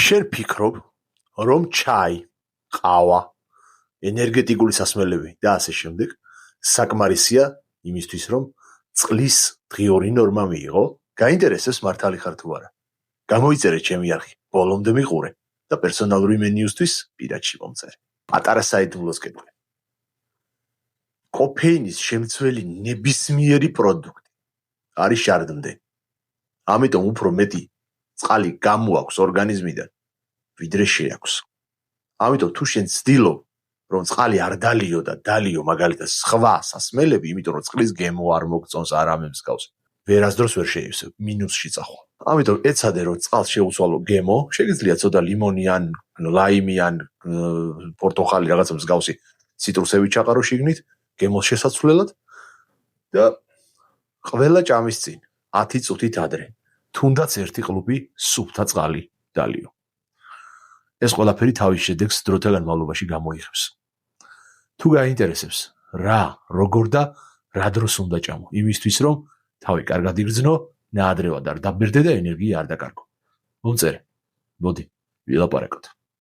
შენ ფიქრობ, რომ ჩაი, ყავა, ენერგეტიკული სასმელები და ასე შემდეგ საკმარისია იმისთვის, რომ წყლის დღიური ნორმა მიიღო? გაინტერესებს მართალი ხარ თუ არა? გამოიწერე ჩემი არხი, ბოლომდე მიყურე და პერსონალური მენიუსთვის პირადში მომწერე. პატარა საიდუმლოს კეთე. კოფეინის შემცველი ნებისმიერი პროდუქტი არის შარდმდენი. ამიტომ უფრო მეტი წყალი გამოაქვს ორგანიზმიდან, ვიდრე შეაქვს. ამიტომ თუ შენ ცდილობ, რომ წყალი არ დალიო და დალიო მაგალითად სხვა სასმელები, იმიტომ რომ წყლის გემო არ მოგწონს არამე მსგავს, ვერასდროს ვერ შეივსებ, მინუსში წახვალ. ამიტომ ეცადე რომ წყალს შეუცვალო გემო, შეგიძლია ცოტა ლიმონი ან ლაიმი ან პორტოხალი რაღაცა მსგავსი ციტრუსები ჩაყარო შიგნით, გემოს შესაცვლელად და ყველა ჭამის წინ 10 წუთით ადრე, თუნდაც 1 ყლუპი სუფთა წყალი დალიო. ეს ყველაფერი თავის შედეგს დროთა განმავლობაში გამოიღებს. თუ გაინტერესებს რა, როგორ და რა დროს უნდა ჭამო, იმისთვის რომ თავი კარგად იგრძნო, ნაადრევად არ დაბერდე და ენერგია არ დაკარგო. მომწერე. მოდი, ვილაპარაკოთ.